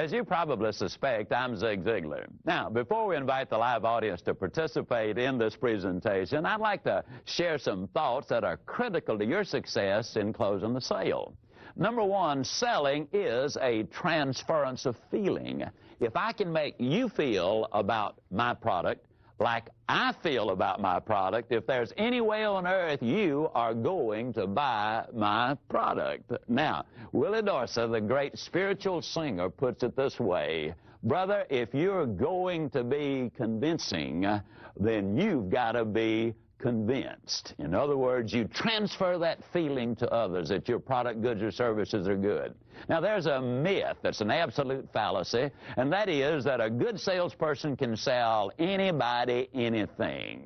As you probably suspect, I'm Zig Ziglar. Now, before we invite the live audience to participate in this presentation, I'd like to share some thoughts that are critical to your success in closing the sale. Number one, selling is a transference of feeling. If I can make you feel about my product like I feel about my product, if there's any way on earth you are going to buy my product. Now, Willie Dorsey, the great spiritual singer, puts it this way: brother, if you're going to be convincing, then you've got to be convinced. In other words, you transfer that feeling to others that your product, goods, or services are good. Now, there's a myth that's an absolute fallacy, and that is that a good salesperson can sell anybody anything.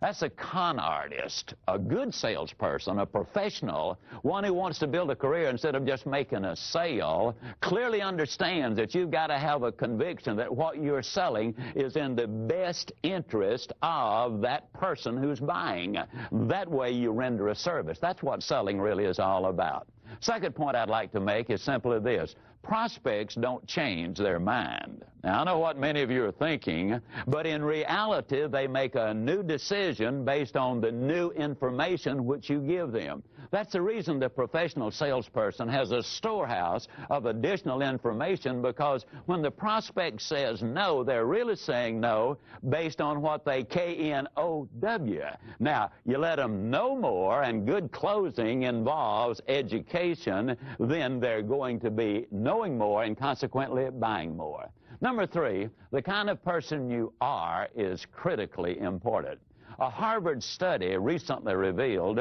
That's a con artist. A good salesperson, a professional, one who wants to build a career instead of just making a sale, clearly understands that you've got to have a conviction that what you're selling is in the best interest of that person who's buying. That way you render a service. That's what selling really is all about. Second point I'd like to make is simply this: prospects don't change their mind. Now, I know what many of you are thinking, but in reality, they make a new decision based on the new information which you give them. That's the reason the professional salesperson has a storehouse of additional information, because when the prospect says no, they're really saying no based on what they K-N-O-W. Now, you let them know more, and good closing involves education, then they're going to be knowing more and consequently buying more. Number three, the kind of person you are is critically important. A Harvard study recently reveals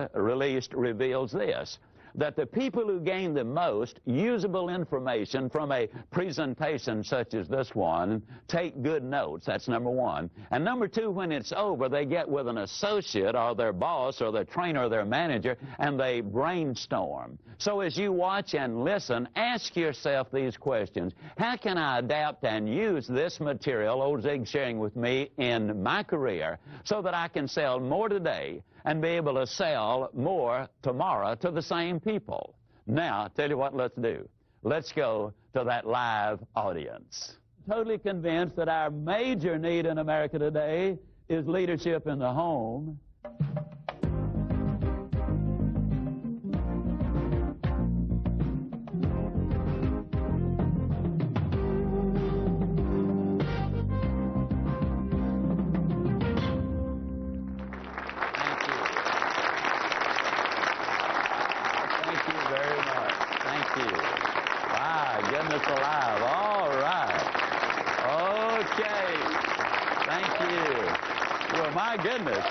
this: that the people who gain the most usable information from a presentation such as this one take good notes. That's number one. And number two, when it's over, they get with an associate or their boss or their trainer or their manager, and they brainstorm. So as you watch and listen, ask yourself these questions: how can I adapt and use this material old Zig's sharing with me in my career so that I can sell more today and be able to sell more tomorrow to the same people? Now, I'll tell you what let's do. Let's go to that live audience. Totally convinced that our major need in America today is leadership in the home. Goodness alive. All right. Okay. Thank you. Well, my goodness.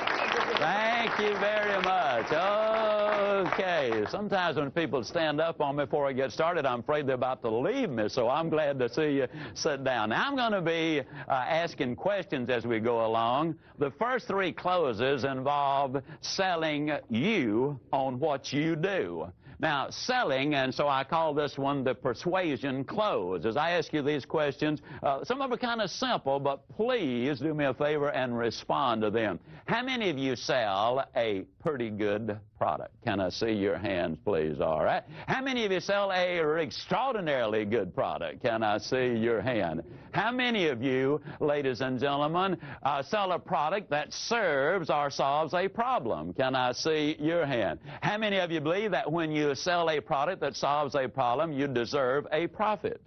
Thank you very much. Okay. Sometimes when people stand up on me before I get started, I'm afraid they're about to leave me, so I'm glad to see you sit down. Now, I'm going to be asking questions as we go along. The first three closes involve selling you on what you do. Now, selling, and so I call this one the persuasion close. As I ask you these questions, some of them are kind of simple, but please do me a favor and respond to them. How many of you sell a pretty good product? Can I see your hands, please? All right. How many of you sell a extraordinarily good product? Can I see your hand? How many of you, ladies and gentlemen, sell a product that serves or solves a problem? Can I see your hand? How many of you believe that when you sell a product that solves a problem, you deserve a profit?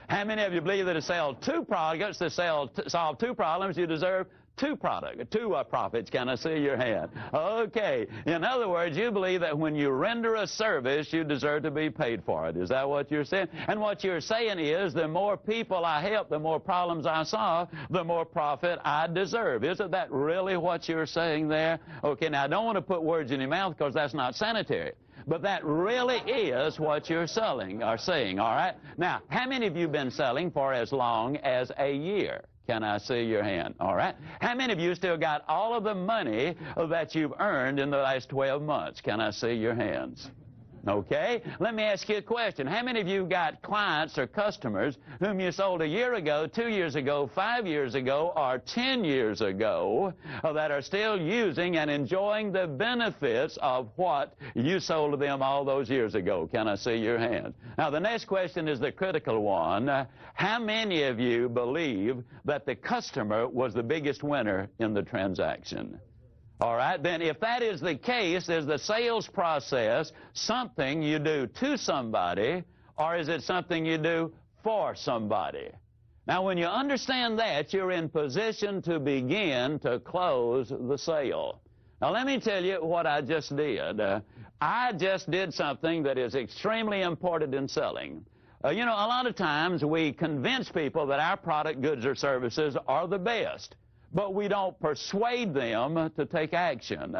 How many of you believe that to sell two products that solve two problems, you deserve two profits? Can I see your hand? Okay. In other words, you believe that when you render a service, you deserve to be paid for it. Is that what you're saying? And what you're saying is, the more people I help, the more problems I solve, the more profit I deserve. Isn't that really what you're saying there? Okay, now I don't want to put words in your mouth because that's not sanitary. But that really is what you're selling or saying, all right? Now, how many of you have been selling for as long as a year? Can I see your hand? All right. How many of you still got all of the money that you've earned in the last 12 months? Can I see your hands? Okay? Let me ask you a question. How many of you got clients or customers whom you sold a year ago, 2 years ago, 5 years ago, or 10 years ago that are still using and enjoying the benefits of what you sold to them all those years ago? Can I see your hand? Now, the next question is the critical one. How many of you believe that the customer was the biggest winner in the transaction? All right, then if that is the case, is the sales process something you do to somebody, or is it something you do for somebody? Now, when you understand that, you're in position to begin to close the sale. Now, let me tell you what I just did. I just did something that is extremely important in selling. You know, a lot of times we convince people that our product, goods, or services are the best, but we don't persuade them to take action.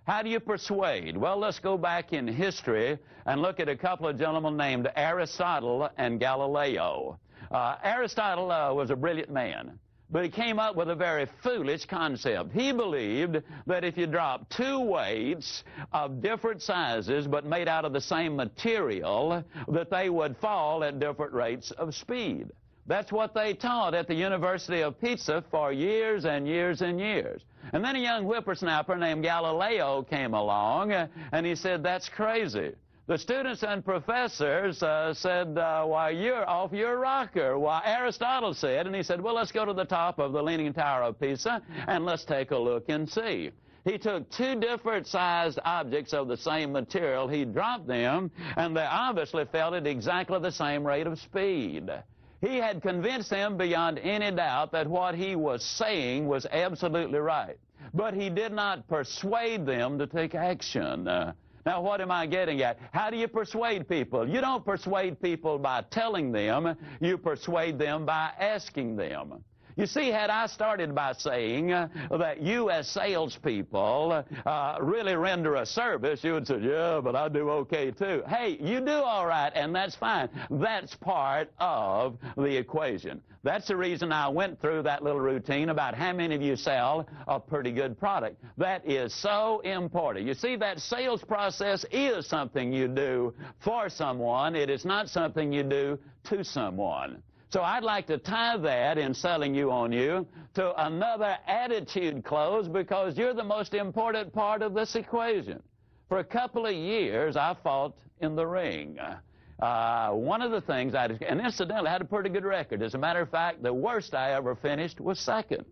How do you persuade? Well, let's go back in history and look at a couple of gentlemen named Aristotle and Galileo. Aristotle was a brilliant man, but he came up with a very foolish concept. He believed that if you drop two weights of different sizes but made out of the same material, that they would fall at different rates of speed. That's what they taught at the University of Pisa for years and years and years. And then a young whippersnapper named Galileo came along, and he said, that's crazy. The students and professors said, why, you're off your rocker. Why, Aristotle said, and he said, well, let's go to the top of the Leaning Tower of Pisa, and let's take a look and see. He took two different sized objects of the same material, he dropped them, and they obviously fell at exactly the same rate of speed. He had convinced them beyond any doubt that what he was saying was absolutely right. But he did not persuade them to take action. Now, what am I getting at? How do you persuade people? You don't persuade people by telling them. You persuade them by asking them. You see, had I started by saying that you as salespeople really render a service, you would say, yeah, but I do okay too. Hey, you do all right, and that's fine. That's part of the equation. That's the reason I went through that little routine about how many of you sell a pretty good product. That is so important. You see, that sales process is something you do for someone. It is not something you do to someone. So I'd like to tie that in selling you on you to another attitude close, because you're the most important part of this equation. For a couple of years, I fought in the ring. One of the things and incidentally, I had a pretty good record. As a matter of fact, the worst I ever finished was second.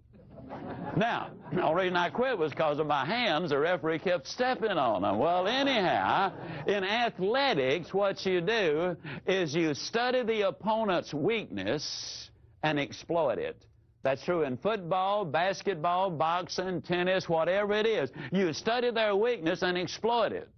Now, the only reason I quit was because of my hands. The referee kept stepping on them. Well, anyhow, in athletics, what you do is you study the opponent's weakness and exploit it. That's true in football, basketball, boxing, tennis, whatever it is. You study their weakness and exploit it.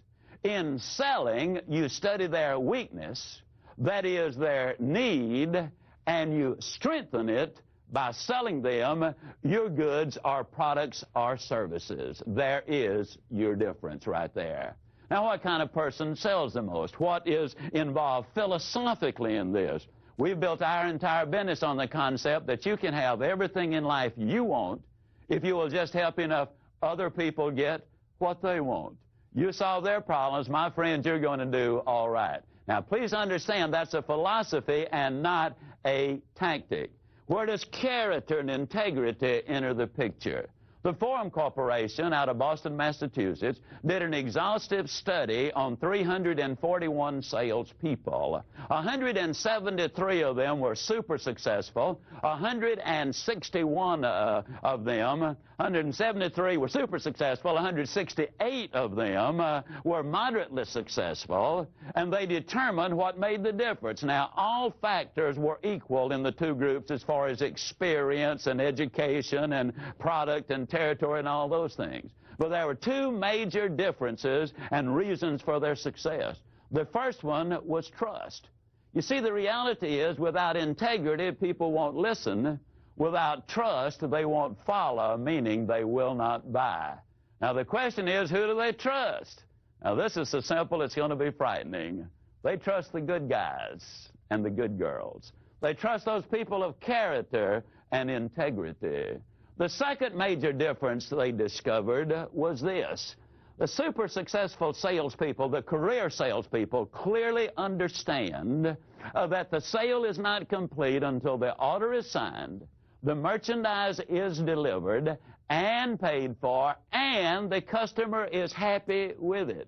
In selling, you study their weakness, that is their need, and you strengthen it by selling them your goods or products or services. There is your difference right there. Now, what kind of person sells the most? What is involved philosophically in this? We've built our entire business on the concept that you can have everything in life you want if you will just help enough other people get what they want. You solve their problems, my friends, you're going to do all right. Now, please understand that's a philosophy and not a tactic. Where does character and integrity enter the picture? The Forum Corporation out of Boston, Massachusetts, did an exhaustive study on 341 salespeople. 173 of them were super successful. 161 of them, 173 were super successful. 168 of them were moderately successful, and they determined what made the difference. Now, all factors were equal in the two groups as far as experience and education and product and territory and all those things. But there were two major differences and reasons for their success. The first one was trust. You see, the reality is without integrity, people won't listen. Without trust, they won't follow, meaning they will not buy. Now, the question is, who do they trust? Now, this is so simple, it's going to be frightening. They trust the good guys and the good girls. They trust those people of character and integrity. The second major difference they discovered was this. The super successful salespeople, the career salespeople, clearly understand that the sale is not complete until the order is signed, the merchandise is delivered and paid for, and the customer is happy with it.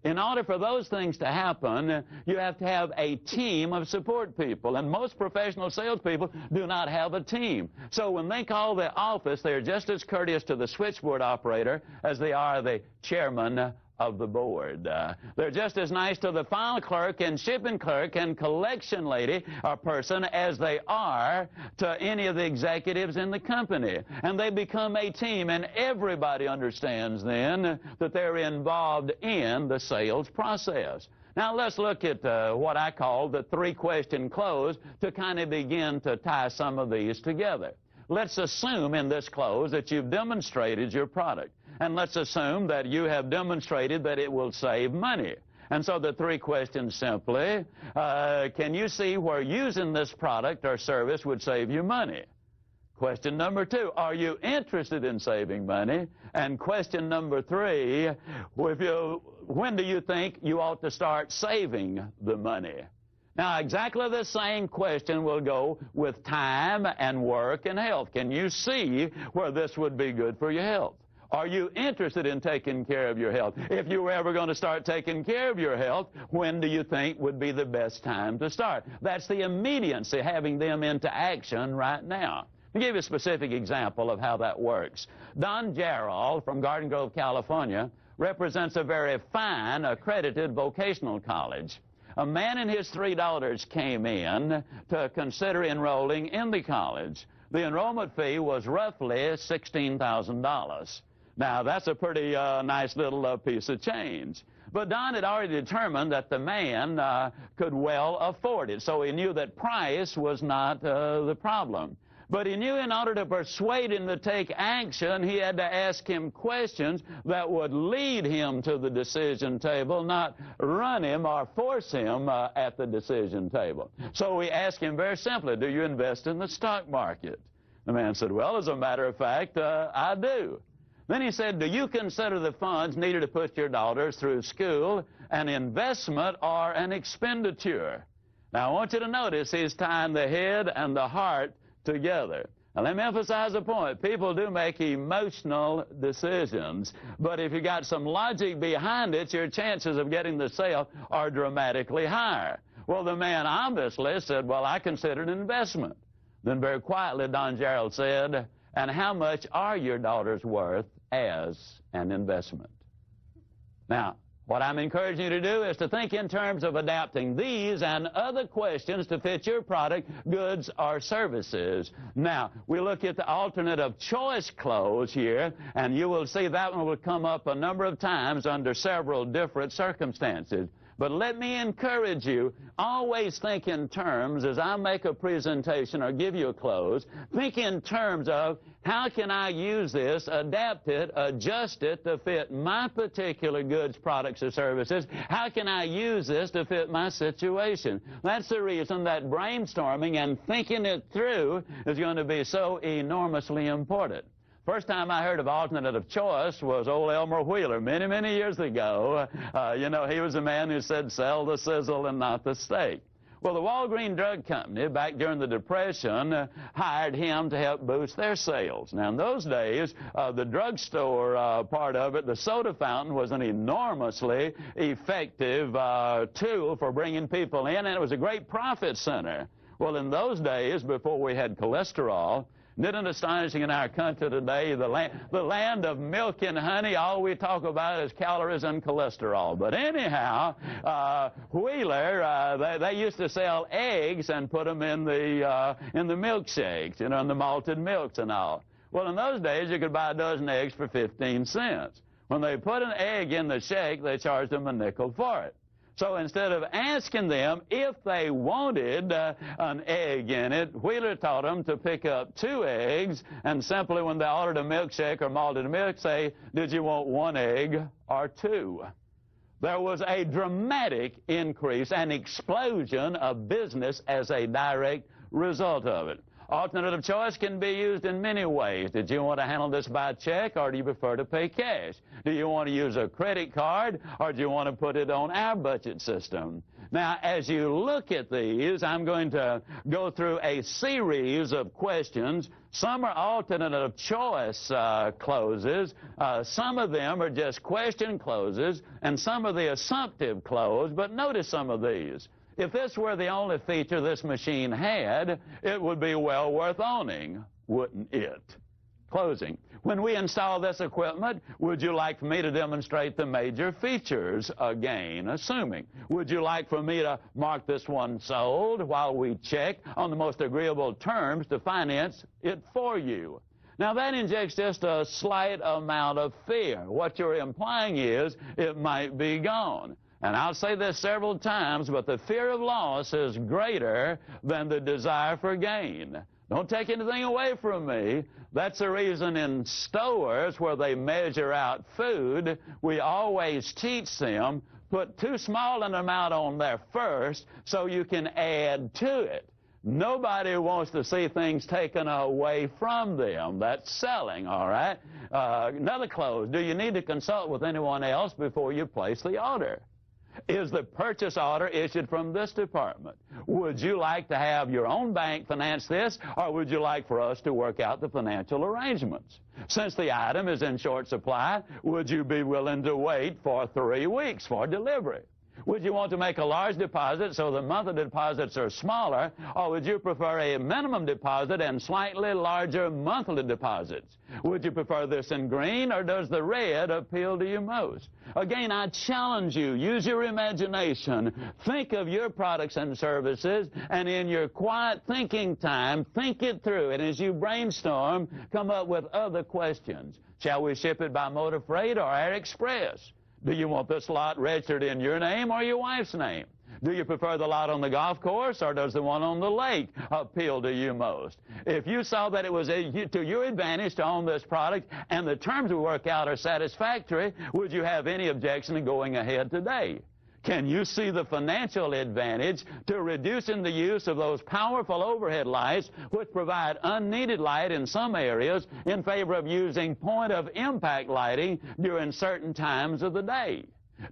In order for those things to happen, you have to have a team of support people, and most professional salespeople do not have a team. So when they call the office, they're just as courteous to the switchboard operator as they are the chairman of the board. They're just as nice to the file clerk and shipping clerk and collection lady or person as they are to any of the executives in the company. And they become a team, and everybody understands then that they're involved in the sales process. Now let's look at what I call the three-question close to kind of begin to tie some of these together. Let's assume in this close that you've demonstrated your product. And let's assume that you have demonstrated that it will save money. And so the three questions simply, can you see where using this product or service would save you money? Question number two, are you interested in saving money? And question number three, when do you think you ought to start saving the money? Now, exactly the same question will go with time and work and health. Can you see where this would be good for your health? Are you interested in taking care of your health? If you were ever going to start taking care of your health, when do you think would be the best time to start? That's the immediacy, having them into action right now. I'll give you a specific example of how that works. Don Jarrell from Garden Grove, California, represents a very fine, accredited vocational college. A man and his three daughters came in to consider enrolling in the college. The enrollment fee was roughly $16,000. Now, that's a pretty nice little piece of change. But Don had already determined that the man could well afford it, so he knew that price was not the problem. But he knew in order to persuade him to take action, he had to ask him questions that would lead him to the decision table, not run him or force him at the decision table. So we asked him very simply, do you invest in the stock market? The man said, well, as a matter of fact, I do. Then he said, do you consider the funds needed to put your daughters through school an investment or an expenditure? Now, I want you to notice he's tying the head and the heart together. Now, let me emphasize a point. People do make emotional decisions, but if you got some logic behind it, your chances of getting the sale are dramatically higher. Well, the man obviously said, well, I consider it an investment. Then very quietly, Don Jarrell said, and how much are your daughters worth as an investment? Now, what I'm encouraging you to do is to think in terms of adapting these and other questions to fit your product, goods, or services. Now, we look at the alternate of choice close here, and you will see that one will come up a number of times under several different circumstances. But let me encourage you, always think in terms, as I make a presentation or give you a close, think in terms of how can I use this, adapt it, adjust it to fit my particular goods, products, or services? How can I use this to fit my situation? That's the reason that brainstorming and thinking it through is going to be so enormously important. First time I heard of alternate of choice was old Elmer Wheeler many, many years ago. You know, he was a man who said, sell the sizzle and not the steak. Well, the Walgreens Drug Company, back during the Depression, hired him to help boost their sales. Now, in those days, the drugstore part of it, the soda fountain, was an enormously effective tool for bringing people in, and it was a great profit center. Well, in those days, before we had cholesterol, isn't it astonishing in our country today, the land of milk and honey, all we talk about is calories and cholesterol. But anyhow, Wheeler, they used to sell eggs and put them in the milkshakes, you know, in the malted milks and all. Well, in those days, you could buy a dozen eggs for 15 cents. When they put an egg in the shake, they charged them a nickel for it. So instead of asking them if they wanted an egg in it, Wheeler taught them to pick up 2 eggs and simply when they ordered a milkshake or malted milk, say, did you want 1 egg or 2? There was a dramatic increase, an explosion of business as a direct result of it. Alternative choice can be used in many ways. Did you want to handle this by check, or do you prefer to pay cash? Do you want to use a credit card, or do you want to put it on our budget system? Now, as you look at these, I'm going to go through a series of questions. Some are alternative choice closes. Some of them are just question closes, and some are the assumptive close. But notice some of these. If this were the only feature this machine had, it would be well worth owning, wouldn't it? Closing. When we install this equipment, would you like for me to demonstrate the major features again? Assuming. Would you like for me to mark this one sold while we check on the most agreeable terms to finance it for you? Now, that injects just a slight amount of fear. What you're implying is it might be gone. And I'll say this several times, but the fear of loss is greater than the desire for gain. Don't take anything away from me. That's the reason in stores where they measure out food, we always teach them, put too small an amount on there first so you can add to it. Nobody wants to see things taken away from them. That's selling, all right? Another close. Do you need to consult with anyone else before you place the order? Is the purchase order issued from this department? Would you like to have your own bank finance this, or would you like for us to work out the financial arrangements? Since the item is in short supply, would you be willing to wait for 3 weeks for delivery? Would you want to make a large deposit so the monthly deposits are smaller, or would you prefer a minimum deposit and slightly larger monthly deposits? Would you prefer this in green, or does the red appeal to you most? Again, I challenge you, use your imagination. Think of your products and services, and in your quiet thinking time, think it through. And as you brainstorm, come up with other questions. Shall we ship it by motor freight or air express? Do you want this lot registered in your name or your wife's name? Do you prefer the lot on the golf course, or does the one on the lake appeal to you most? If you saw that it was to your advantage to own this product and the terms we work out are satisfactory, would you have any objection to going ahead today? Can you see the financial advantage to reducing the use of those powerful overhead lights which provide unneeded light in some areas in favor of using point-of-impact lighting during certain times of the day?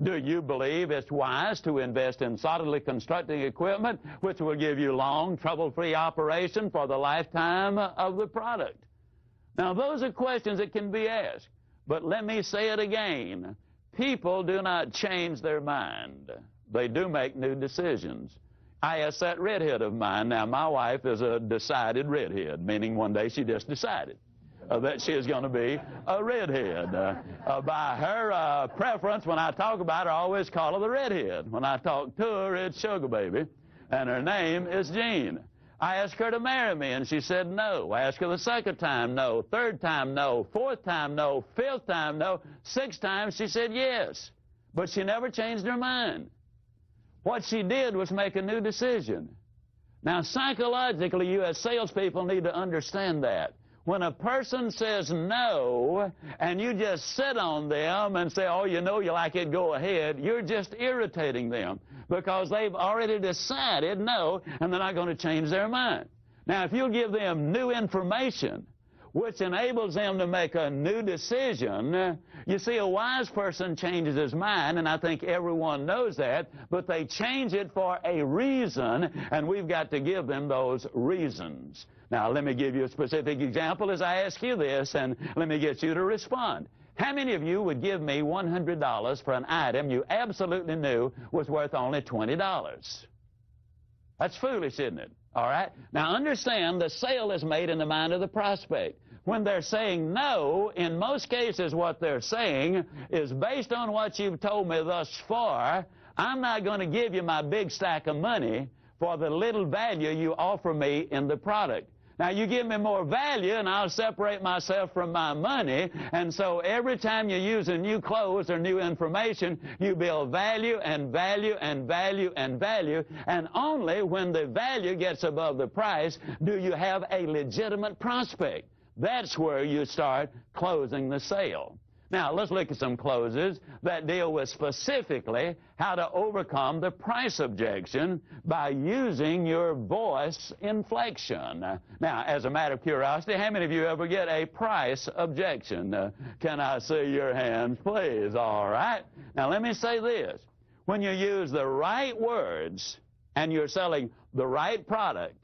Do you believe it's wise to invest in solidly constructing equipment which will give you long, trouble-free operation for the lifetime of the product? Now, those are questions that can be asked, but let me say it again. People do not change their mind. They do make new decisions. I asked that redhead of mine. Now, my wife is a decided redhead, meaning one day she just decided that she is going to be a redhead. By her preference, when I talk about her, I always call her the redhead. When I talk to her, it's Sugar Baby, and her name is Jean. I asked her to marry me, and she said no. I asked her the second time, no. Third time, no. Fourth time, no. Fifth time, no. Sixth time, she said yes. But she never changed her mind. What she did was make a new decision. Now, psychologically, you as salespeople need to understand that. When a person says no, and you just sit on them and say, oh, you know you like it, go ahead, you're just irritating them because they've already decided no, and they're not going to change their mind. Now, if you give them new information, which enables them to make a new decision, you see, a wise person changes his mind, and I think everyone knows that, but they change it for a reason, and we've got to give them those reasons. Now, let me give you a specific example as I ask you this, and let me get you to respond. How many of you would give me $100 for an item you absolutely knew was worth only $20? That's foolish, isn't it? All right? Now, understand the sale is made in the mind of the prospect. When they're saying no, in most cases what they're saying is based on what you've told me thus far, I'm not going to give you my big stack of money for the little value you offer me in the product. Now, you give me more value, and I'll separate myself from my money. And so every time you use a new clothes or new information, you build value and value and value and value. And only when the value gets above the price do you have a legitimate prospect. That's where you start closing the sale. Now, let's look at some closes that deal with specifically how to overcome the price objection by using your voice inflection. Now, as a matter of curiosity, how many of you ever get a price objection? Can I see your hands, please? All right. Now, let me say this. When you use the right words and you're selling the right product,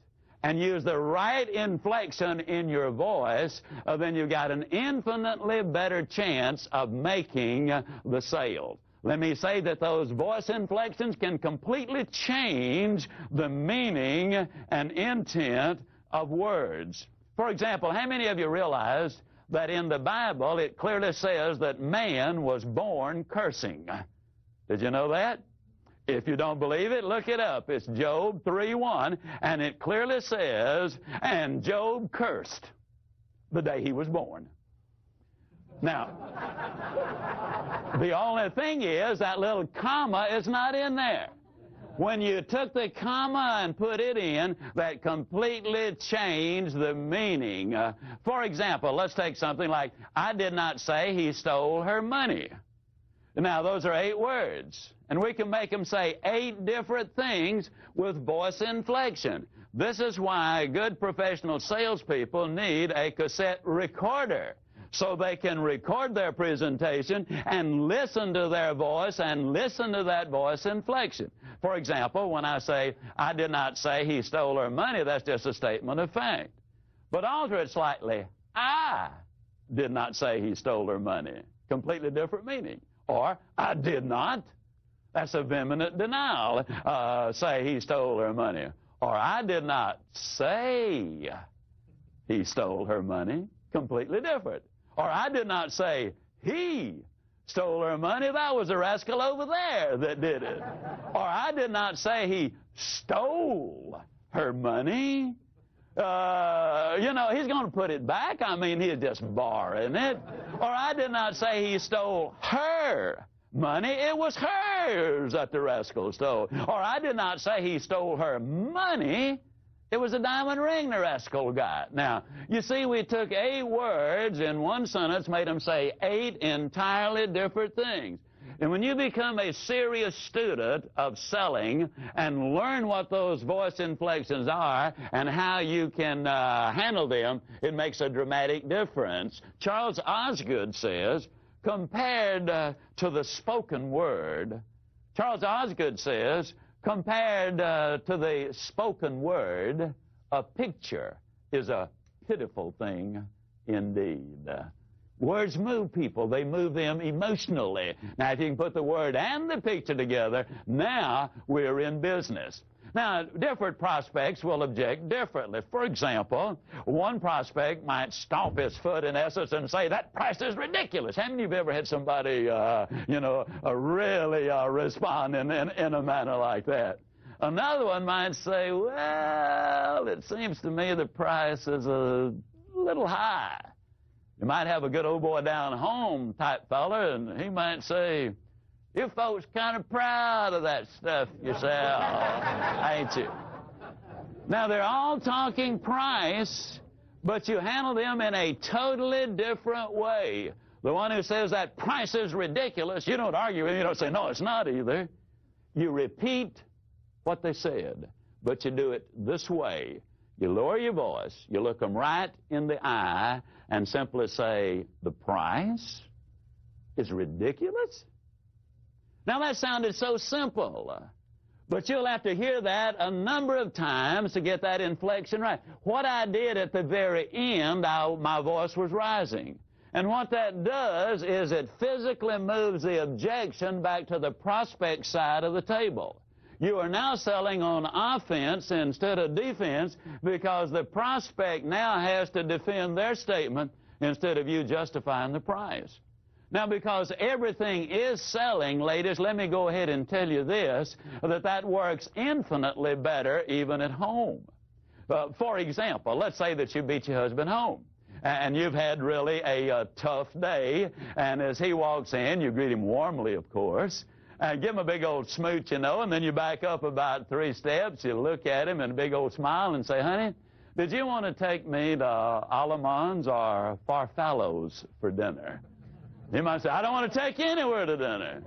and use the right inflection in your voice, then you've got an infinitely better chance of making the sale. Let me say that those voice inflections can completely change the meaning and intent of words. For example, how many of you realize that in the Bible it clearly says that man was born cursing? Did you know that? If you don't believe it, look it up. It's Job 3:1, and it clearly says, and Job cursed the day he was born. Now, the only thing is that little comma is not in there. When you took the comma and put it in, that completely changed the meaning. For example, let's take something like, I did not say he stole her money. Now, those are 8 words, and we can make them say 8 different things with voice inflection. This is why good professional salespeople need a cassette recorder, so they can record their presentation and listen to their voice and listen to that voice inflection. For example, when I say, I did not say he stole her money, that's just a statement of fact. But alter it slightly, I did not say he stole her money. Completely different meaning. Or, I did not. That's a vehement denial. Say he stole her money. Or, I did not say he stole her money. Completely different. Or, I did not say he stole her money. That was a rascal over there that did it. Or, I did not say he stole her money. You know, he's going to put it back. I mean, he's just borrowing it. Or I did not say he stole her money. It was hers that the rascal stole. Or I did not say he stole her money. It was a diamond ring the rascal got. Now, you see, we took 8 words in one sentence, made them say 8 entirely different things. And when you become a serious student of selling and learn what those voice inflections are and how you can handle them, it makes a dramatic difference. Charles Osgood says, compared to the spoken word, Charles Osgood says, compared to the spoken word, a picture is a pitiful thing indeed. Words move people. They move them emotionally. Now, if you can put the word and the picture together, now we're in business. Now, different prospects will object differently. For example, one prospect might stomp his foot in essence and say, that price is ridiculous. How many of you have ever had somebody, really respond in a manner like that? Another one might say, well, it seems to me the price is a little high. You might have a good old boy down home type fella, and he might say, you folks kind of proud of that stuff you sell, ain't you? Now, they're all talking price, but you handle them in a totally different way. The one who says that price is ridiculous, you don't argue with him. You don't say, no, it's not either. You repeat what they said, but you do it this way. You lower your voice, you look them right in the eye, and simply say, the price is ridiculous? Now, that sounded so simple, but you'll have to hear that a number of times to get that inflection right. What I did at the very end, my voice was rising. And what that does is it physically moves the objection back to the prospect side of the table. You are now selling on offense instead of defense because the prospect now has to defend their statement instead of you justifying the price. Now, because everything is selling, ladies, let me go ahead and tell you this, that works infinitely better even at home. For example, let's say that you beat your husband home, and you've had really a tough day, and as he walks in, you greet him warmly, of course, and give him a big old smooch, and then you back up about 3 steps, you look at him and a big old smile and say, honey, did you want to take me to Alamans or Farfallo's for dinner? He might say, I don't want to take you anywhere to dinner.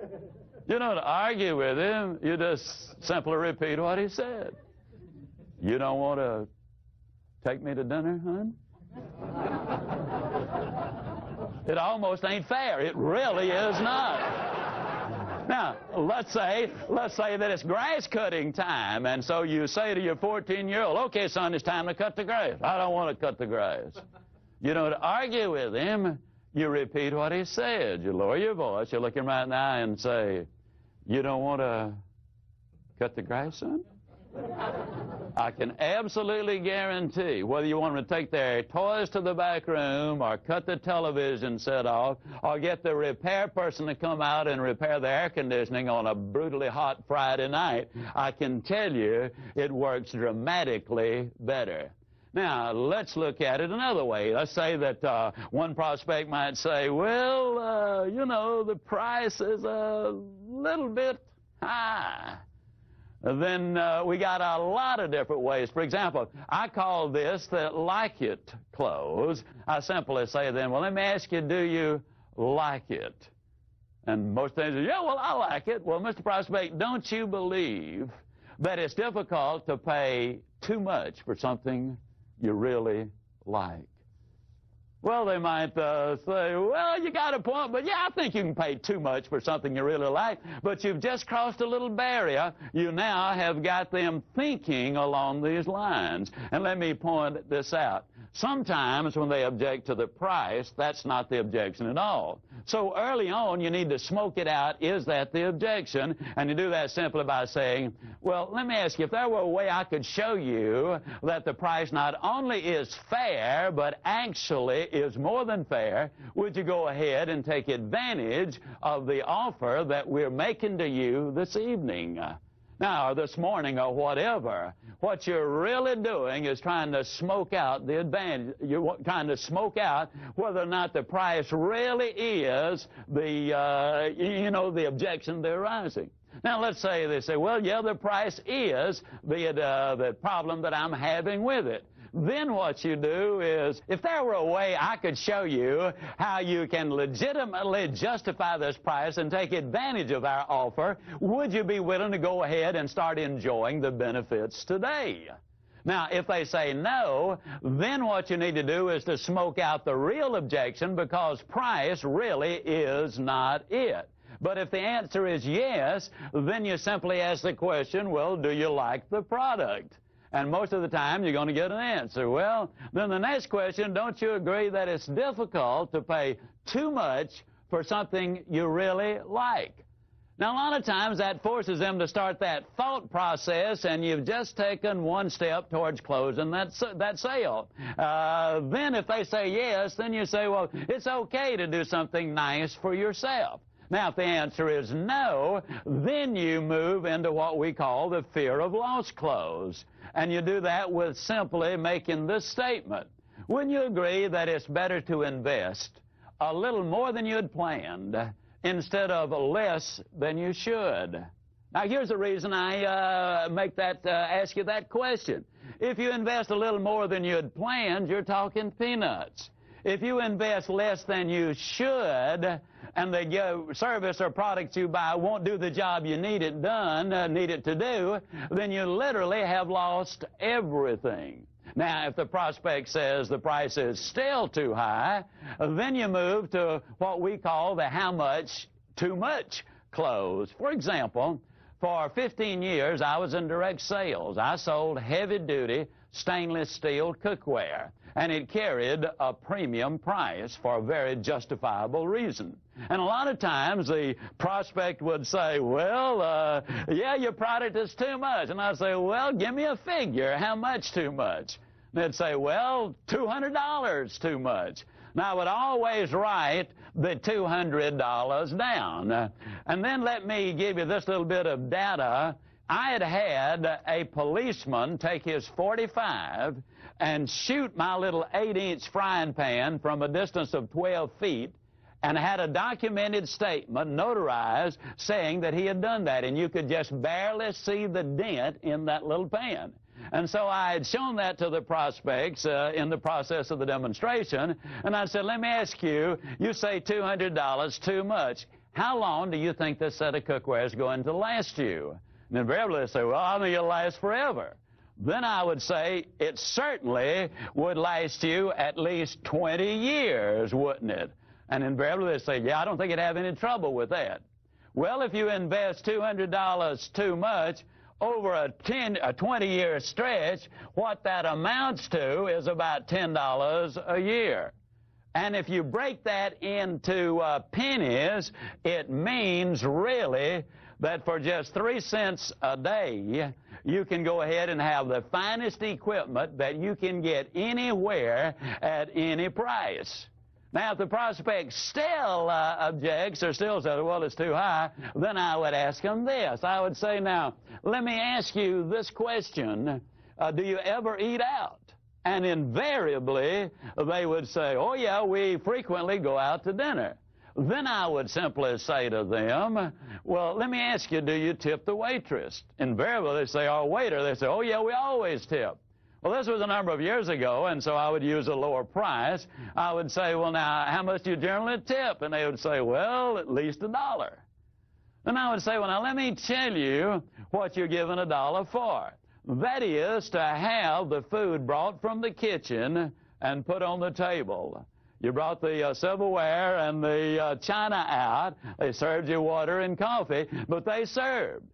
You don't argue with him. You just simply repeat what he said. You don't want to take me to dinner, hon? It almost ain't fair. It really is not. Now, let's say that it's grass cutting time, and so you say to your 14-year-old, okay, son, it's time to cut the grass. I don't want to cut the grass. You don't argue with him. You repeat what he said. You lower your voice. You look him right in the eye and say, you don't want to cut the grass, son? I can absolutely guarantee, whether you want them to take their toys to the back room or cut the television set off or get the repair person to come out and repair the air conditioning on a brutally hot Friday night, I can tell you it works dramatically better. Now, let's look at it another way. Let's say that one prospect might say, well, you know, the price is a little bit high. Then we got a lot of different ways. For example, I call this the like it close. I simply say then, well, let me ask you, do you like it? And most things are, yeah, well, I like it. Well, Mr. Prospect, don't you believe that it's difficult to pay too much for something you really like? Well, they might say, well, you got a point, but yeah, I think you can pay too much for something you really like. But you've just crossed a little barrier. You now have got them thinking along these lines. And let me point this out. Sometimes when they object to the price, that's not the objection at all. So early on, you need to smoke it out. Is that the objection? And you do that simply by saying, well, let me ask you, if there were a way I could show you that the price not only is fair, but actually is more than fair, would you go ahead and take advantage of the offer that we're making to you this evening? Now, or this morning, or whatever. What you're really doing is trying to smoke out the advantage. You're trying to smoke out whether or not the price really is the, the objection they're raising. Now, let's say they say, well, yeah, the price is the problem that I'm having with it. Then what you do is, if there were a way I could show you how you can legitimately justify this price and take advantage of our offer, would you be willing to go ahead and start enjoying the benefits today? Now, if they say no, then what you need to do is to smoke out the real objection, because price really is not it. But if the answer is yes, then you simply ask the question, well, do you like the product? And most of the time, you're going to get an answer. Well, then the next question, don't you agree that it's difficult to pay too much for something you really like? Now, a lot of times that forces them to start that thought process, and you've just taken one step towards closing that sale. Then if they say yes, then you say, well, it's okay to do something nice for yourself. Now, if the answer is no, then you move into what we call the fear of loss close. And you do that with simply making this statement. Wouldn't you agree that it's better to invest a little more than you had planned instead of less than you should? Now, here's the reason I ask you that question. If you invest a little more than you had planned, you're talking peanuts. If you invest less than you should, and the service or product you buy won't do the job you need it to do, then you literally have lost everything. Now, if the prospect says the price is still too high, then you move to what we call the how much too much close. For example, for 15 years, I was in direct sales. I sold heavy-duty stainless steel cookware, and it carried a premium price for a very justifiable reason. And a lot of times the prospect would say, well, yeah, your product is too much. And I'd say, well, give me a figure. How much too much? And they'd say, well, $200 too much. Now, I would always write the $200 down. And then let me give you this little bit of data. I had a policeman take his .45 and shoot my little 8-inch frying pan from a distance of 12 feet, and had a documented statement, notarized, saying that he had done that. And you could just barely see the dent in that little pan. And so I had shown that to the prospects in the process of the demonstration, and I said, let me ask you, you say $200 too much. How long do you think this set of cookware is going to last you? And invariably they say, well, I think it'll last forever. Then I would say, it certainly would last you at least 20 years, wouldn't it? And invariably they say, yeah, I don't think you'd have any trouble with that. Well, if you invest $200 too much over a 20-year stretch, what that amounts to is about $10 a year. And if you break that into pennies, it means really that for just 3 cents a day, you can go ahead and have the finest equipment that you can get anywhere at any price. Now, if the prospect still objects or still says, well, it's too high, then I would ask him this. I would say, now, let me ask you this question. Do you ever eat out? And invariably, they would say, oh, yeah, we frequently go out to dinner. Then I would simply say to them, well, let me ask you, do you tip the waitress? Invariably, they say, or waiter. They say, oh, yeah, we always tip. Well, this was a number of years ago, and so I would use a lower price. I would say, well, now, how much do you generally tip? And they would say, well, at least $1. Then I would say, well, now, let me tell you what you're giving $1 for. That is to have the food brought from the kitchen and put on the table. You brought the silverware and the china out. They served you water and coffee, but they served.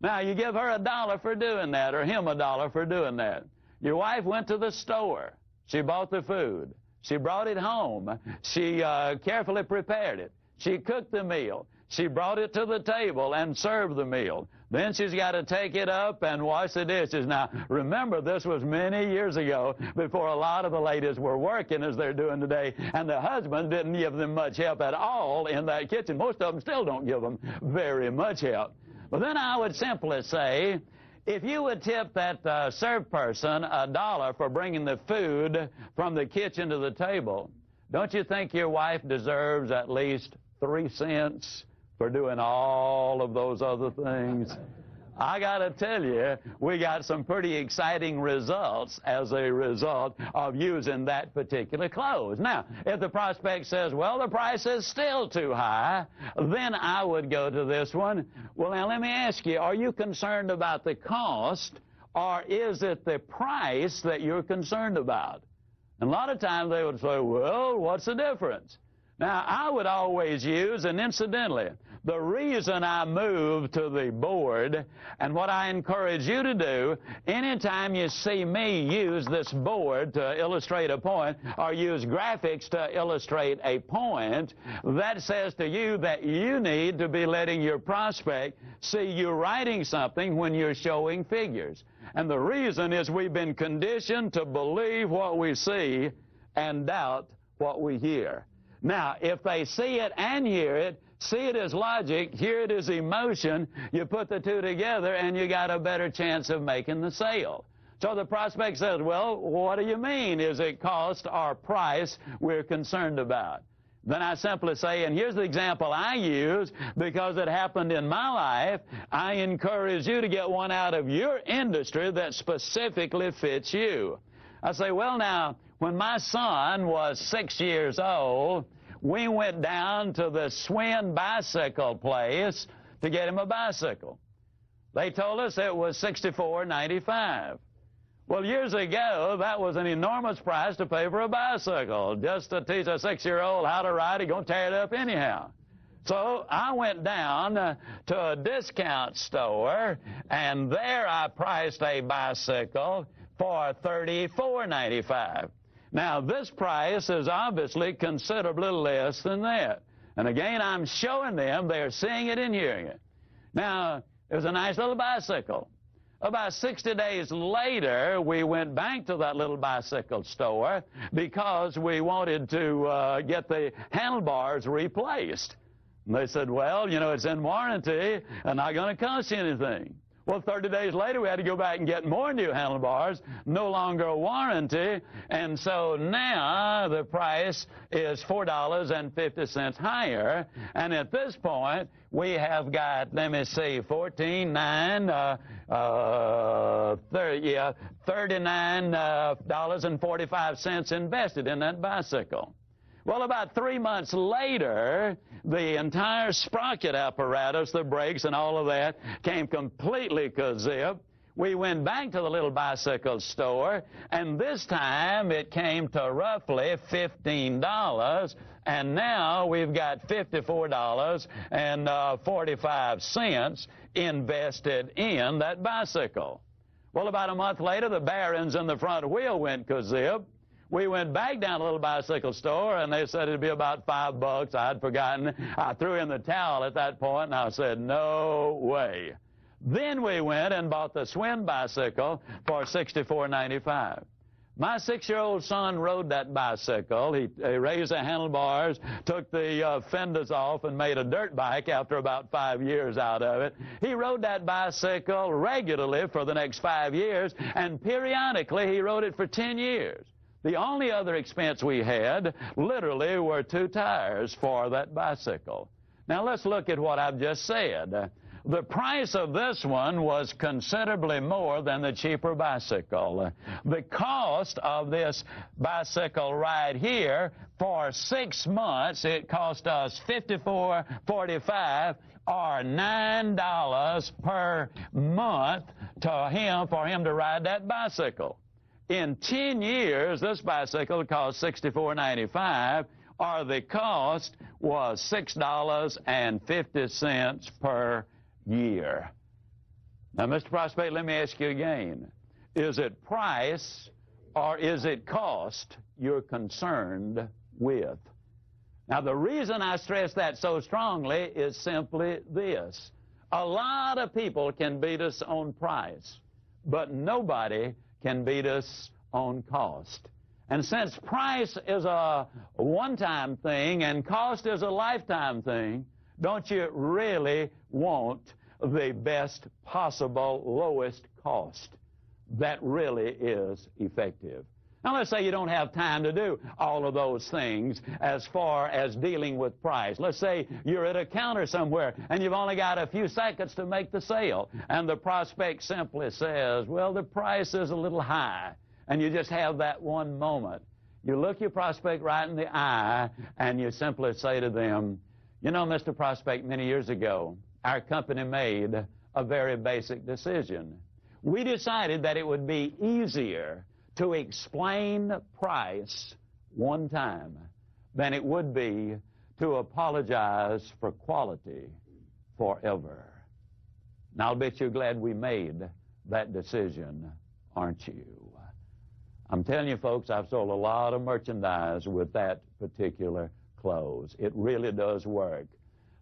Now, you give her $1 for doing that, or him $1 for doing that. Your wife went to the store. She bought the food. She brought it home. She carefully prepared it. She cooked the meal. She brought it to the table and served the meal. Then she's got to take it up and wash the dishes. Now, remember, this was many years ago before a lot of the ladies were working as they're doing today, and the husband didn't give them much help at all in that kitchen. Most of them still don't give them very much help. But then I would simply say, if you would tip that serve person $1 for bringing the food from the kitchen to the table, don't you think your wife deserves at least 3 cents for doing all of those other things? I got to tell you, we got some pretty exciting results as a result of using that particular clothes. Now, if the prospect says, well, the price is still too high, then I would go to this one. Well, now, let me ask you, are you concerned about the cost, or is it the price that you're concerned about? And a lot of times they would say, well, what's the difference? Now, I would always use, and incidentally, the reason I moved to the board, and what I encourage you to do, anytime you see me use this board to illustrate a point, or use graphics to illustrate a point, that says to you that you need to be letting your prospect see you writing something when you're showing figures. And the reason is we've been conditioned to believe what we see and doubt what we hear. Now, if they see it and hear it, see it as logic, hear it as emotion, you put the two together and you got a better chance of making the sale. So the prospect says, well, what do you mean? Is it cost or price we're concerned about? Then I simply say, and here's the example I use because it happened in my life, I encourage you to get one out of your industry that specifically fits you. I say, well, now, when my son was 6 years old, we went down to the Swin bicycle place to get him a bicycle. They told us it was $64.95. Well, years ago, that was an enormous price to pay for a bicycle. Just to teach a 6-year-old how to ride, he's going to tear it up anyhow. So I went down to a discount store, and there I priced a bicycle for $34.95. Now, this price is obviously considerably less than that. And again, I'm showing them they're seeing it and hearing it. Now, it was a nice little bicycle. About 60 days later, we went back to that little bicycle store because we wanted to get the handlebars replaced. And they said, well, you know, it's in warranty and not going to cost you anything. Well, 30 days later, we had to go back and get more new handlebars, no longer a warranty, and so now the price is $4.50 higher, and at this point, we have got, let me see, $39.45 invested in that bicycle. Well, about 3 months later, the entire sprocket apparatus, the brakes and all of that, came completely kazip. We went back to the little bicycle store, and this time it came to roughly $15, and now we've got $54.45 invested in that bicycle. Well, about a month later, the bearings in the front wheel went kazip. We went back down to the little bicycle store, and they said it'd be about $5. I'd forgotten. I threw in the towel at that point, and I said, no way. Then we went and bought the Swin bicycle for $64.95. My 6-year-old son rode that bicycle. He raised the handlebars, took the fenders off, and made a dirt bike after about 5 years out of it. He rode that bicycle regularly for the next 5 years, and periodically he rode it for 10 years. The only other expense we had, literally, were 2 tires for that bicycle. Now, let's look at what I've just said. The price of this one was considerably more than the cheaper bicycle. The cost of this bicycle right here, for 6 months, it cost us $54.45, or $9 per month for him to ride that bicycle. In 10 years, this bicycle cost $64.95, or the cost was $6.50 per year. Now, Mr. Prospect, let me ask you again. Is it price or is it cost you're concerned with? Now, the reason I stress that so strongly is simply this. A lot of people can beat us on price, but nobody can beat us on cost. And since price is a one-time thing and cost is a lifetime thing, don't you really want the best possible lowest cost that really is effective? Now, let's say you don't have time to do all of those things as far as dealing with price. Let's say you're at a counter somewhere and you've only got a few seconds to make the sale, and the prospect simply says, well, the price is a little high, and you just have that one moment. You look your prospect right in the eye, and you simply say to them, you know, Mr. Prospect, many years ago, our company made a very basic decision. We decided that it would be easier to explain price one time than it would be to apologize for quality forever. Now, I'll bet you're glad we made that decision, aren't you? I'm telling you, folks, I've sold a lot of merchandise with that particular close. It really does work.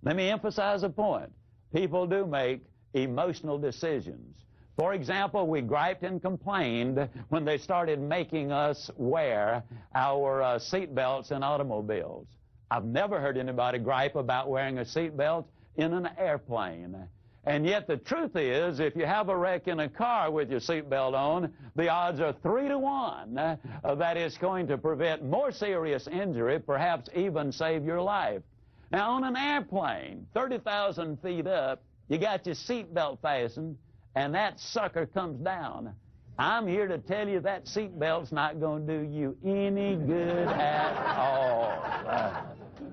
Let me emphasize a point. People do make emotional decisions. For example, we griped and complained when they started making us wear our seat belts in automobiles. I've never heard anybody gripe about wearing a seat belt in an airplane. And yet the truth is, if you have a wreck in a car with your seatbelt on, the odds are 3 to 1 that it's going to prevent more serious injury, perhaps even save your life. Now, on an airplane, 30,000 feet up, you got your seatbelt fastened, and that sucker comes down. I'm here to tell you that seatbelt's not going to do you any good at all.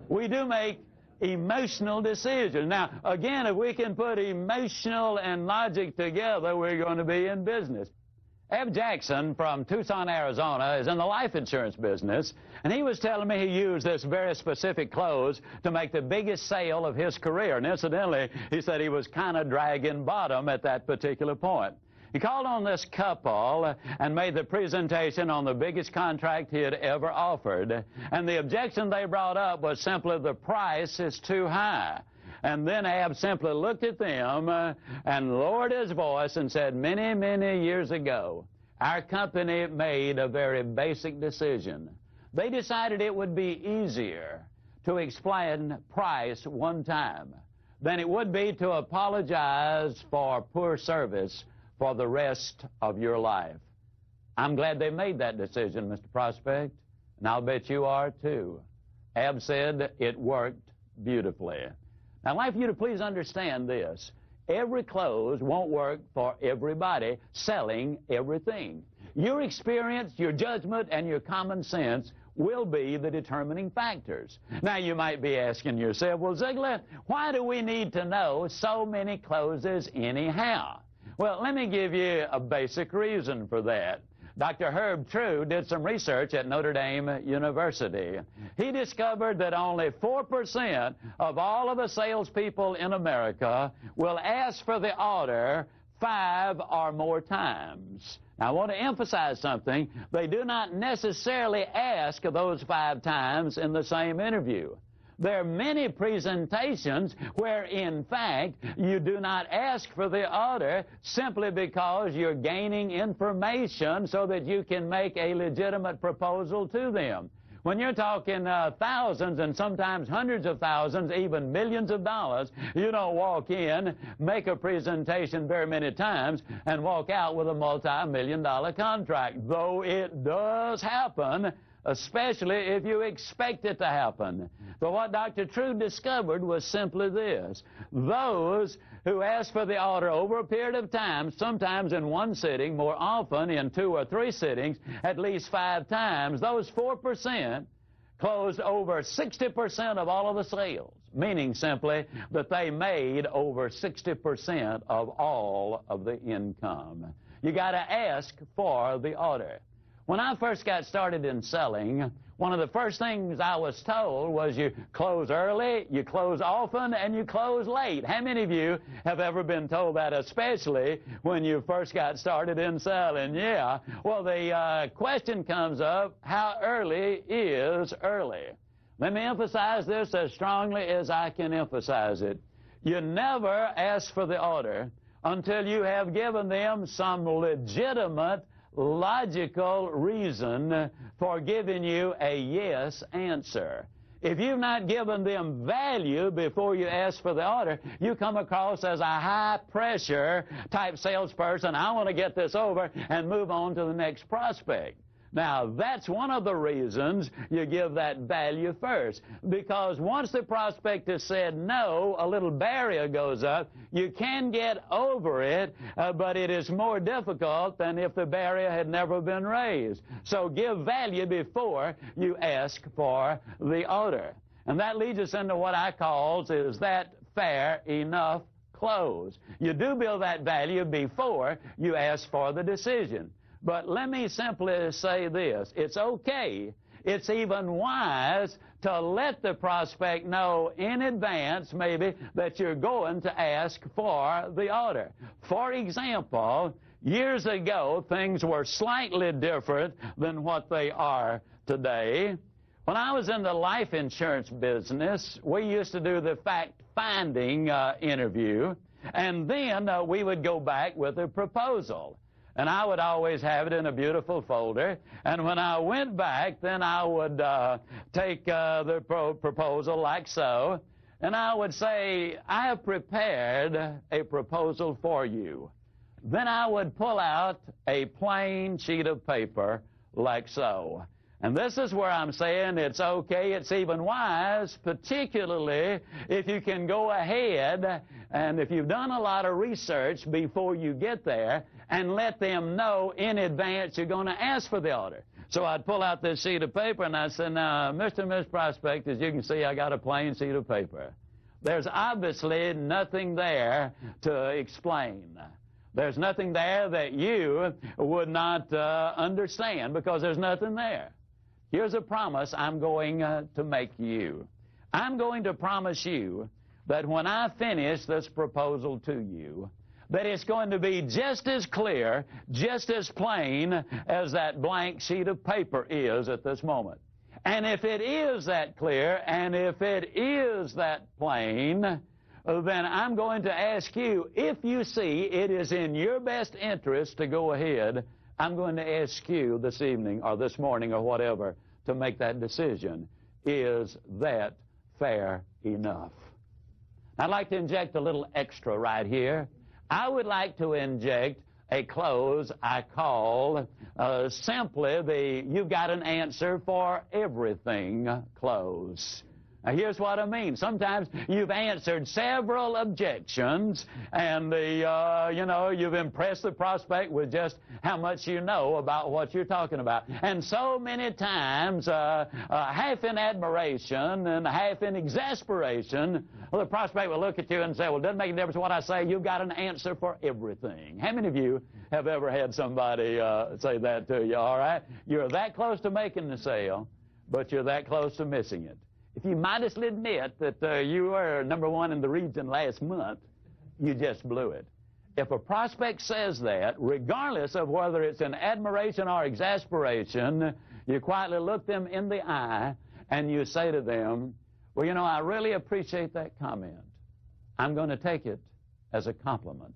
We do make emotional decisions. Now, again, if we can put emotional and logic together, we're going to be in business. Eb Jackson from Tucson, Arizona, is in the life insurance business, and he was telling me he used this very specific close to make the biggest sale of his career. And incidentally, he said he was kind of dragging bottom at that particular point. He called on this couple and made the presentation on the biggest contract he had ever offered. And the objection they brought up was simply the price is too high. And then Ab simply looked at them and lowered his voice and said, many, many years ago, our company made a very basic decision. They decided it would be easier to explain price one time than it would be to apologize for poor service for the rest of your life. I'm glad they made that decision, Mr. Prospect, and I'll bet you are too. Ab said it worked beautifully. Now, I'd like for you to please understand this. Every close won't work for everybody selling everything. Your experience, your judgment, and your common sense will be the determining factors. Now, you might be asking yourself, well, Ziglar, why do we need to know so many closes anyhow? Well, let me give you a basic reason for that. Dr. Herb True did some research at Notre Dame University. He discovered that only 4% of all of the salespeople in America will ask for the order 5 or more times. Now, I want to emphasize something. They do not necessarily ask those 5 times in the same interview. There are many presentations where, in fact, you do not ask for the order simply because you're gaining information so that you can make a legitimate proposal to them. When you're talking thousands and sometimes hundreds of thousands, even millions of dollars, you don't walk in, make a presentation very many times, and walk out with a multi-million-dollar contract, though it does happen, especially if you expect it to happen. But what Dr. True discovered was simply this. Those who ask for the order over a period of time, sometimes in one sitting, more often in 2 or 3 sittings, at least 5 times, those 4% closed over 60% of all of the sales, meaning simply that they made over 60% of all of the income. You got to ask for the order. When I first got started in selling, one of the first things I was told was you close early, you close often, and you close late. How many of you have ever been told that, especially when you first got started in selling? Yeah. Well, the question comes up, how early is early? Let me emphasize this as strongly as I can emphasize it. You never ask for the order until you have given them some legitimate, logical reason for giving you a yes answer. If you've not given them value before you ask for the order, you come across as a high-pressure type salesperson. I want to get this over and move on to the next prospect. Now, that's one of the reasons you give that value first, because once the prospect has said no, a little barrier goes up. You can get over it, but it is more difficult than if the barrier had never been raised. So give value before you ask for the order. And that leads us into what I call, is that fair enough close? You do build that value before you ask for the decision. But let me simply say this. It's okay, it's even wise to let the prospect know in advance, maybe, that you're going to ask for the order. For example, years ago, things were slightly different than what they are today. When I was in the life insurance business, we used to do the fact-finding interview, and then we would go back with a proposal. And I would always have it in a beautiful folder. And when I went back, then I would take the proposal like so, and I would say, I have prepared a proposal for you. Then I would pull out a plain sheet of paper like so. And this is where I'm saying it's okay, it's even wise, particularly if you can go ahead and if you've done a lot of research before you get there, and let them know in advance you're going to ask for the order. So I'd pull out this sheet of paper and I'd say, now, Mr. and Ms. Prospect, as you can see, I got a plain sheet of paper. There's obviously nothing there to explain. There's nothing there that you would not understand, because there's nothing there. Here's a promise I'm going to make you. I'm going to promise you that when I finish this proposal to you, that it's going to be just as clear, just as plain as that blank sheet of paper is at this moment. And if it is that clear, and if it is that plain, then I'm going to ask you, if you see it is in your best interest to go ahead, I'm going to ask you this evening or this morning or whatever to make that decision. Is that fair enough? I'd like to inject a little extra right here. I would like to inject a close I call simply the "you've got an answer for everything" close. Now, here's what I mean. Sometimes you've answered several objections, and you've impressed the prospect with just how much you know about what you're talking about. And so many times, half in admiration and half in exasperation, the prospect will look at you and say, well, it doesn't make a difference what I say. You've got an answer for everything. How many of you have ever had somebody say that to you, all right? You're that close to making the sale, but you're that close to missing it. If you modestly admit that you were #1 in the region last month, you just blew it. If a prospect says that, regardless of whether it's in admiration or exasperation, you quietly look them in the eye and you say to them, well, you know, I really appreciate that comment. I'm going to take it as a compliment.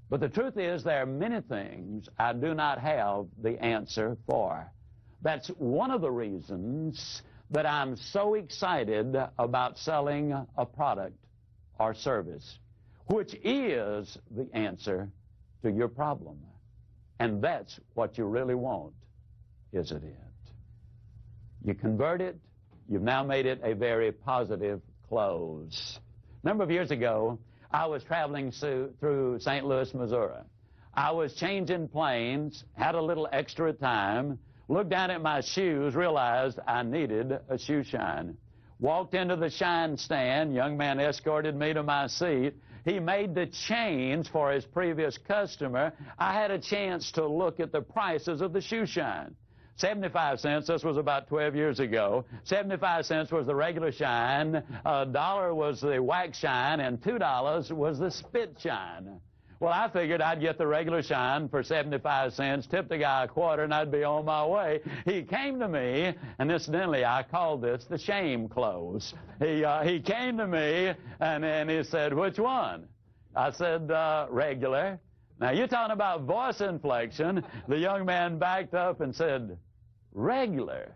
But the truth is there are many things I do not have the answer for. That's one of the reasons that I'm so excited about selling a product or service, which is the answer to your problem. And that's what you really want, isn't it? You convert it, you've now made it a very positive close. A number of years ago, I was traveling through St. Louis, Missouri. I was changing planes, had a little extra time, looked down at my shoes, realized I needed a shoe shine. Walked into the shine stand. Young man escorted me to my seat. He made the change for his previous customer. I had a chance to look at the prices of the shoe shine. 75 cents, this was about 12 years ago. 75 cents was the regular shine, $1 was the wax shine, and $2 was the spit shine. Well, I figured I'd get the regular shine for 75 cents, tip the guy a quarter, and I'd be on my way. He came to me, and incidentally, I called this the shame close. He came to me, and he said, which one? I said, regular. Now, you're talking about voice inflection. The young man backed up and said, regular.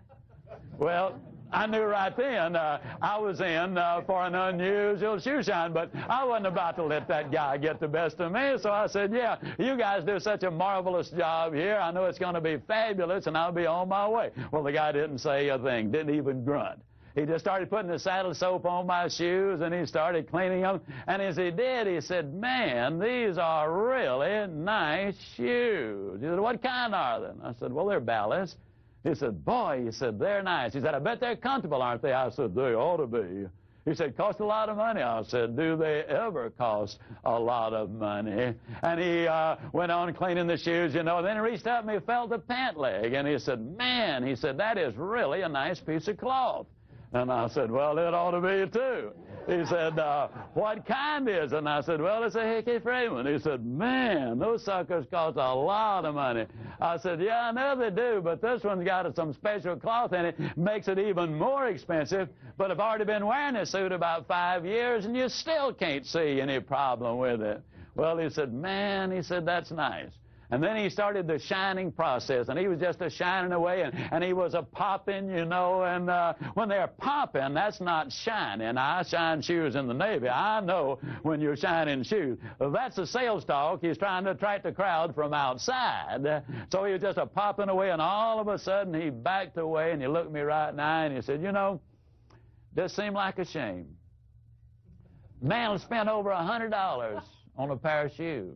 Well, I knew right then I was in for an unusual shoe shine, but I wasn't about to let that guy get the best of me, so I said, yeah, you guys do such a marvelous job here. I know it's going to be fabulous, and I'll be on my way. Well, the guy didn't say a thing, didn't even grunt. He just started putting the saddle soap on my shoes, and he started cleaning them. And as he did, he said, man, these are really nice shoes. He said, what kind are they? I said, well, they're ballast. He said, boy, he said, they're nice. He said, I bet they're comfortable, aren't they? I said, they ought to be. He said, cost a lot of money. I said, do they ever cost a lot of money? And he went on cleaning the shoes, you know. Then he reached up and he felt the pant leg. And he said, man, he said, that is really a nice piece of cloth. And I said, well, it ought to be, too. He said, what kind is it? And I said, well, it's a Hickey Freeman. He said, man, those suckers cost a lot of money. I said, yeah, I know they do, but this one's got some special cloth in it, makes it even more expensive. But I've already been wearing this suit about 5 years, and you still can't see any problem with it. Well, he said, man, he said, that's nice. And then he started the shining process, and he was just a shining away, and he was a popping, you know, and when they're popping, that's not shining. I shine shoes in the Navy. I know when you're shining shoes. That's a sales talk. He's trying to attract the crowd from outside. So he was just a popping away, and all of a sudden he backed away, and he looked me right in the eye, and he said, you know, this seemed like a shame. Man will spend over $100 on a pair of shoes.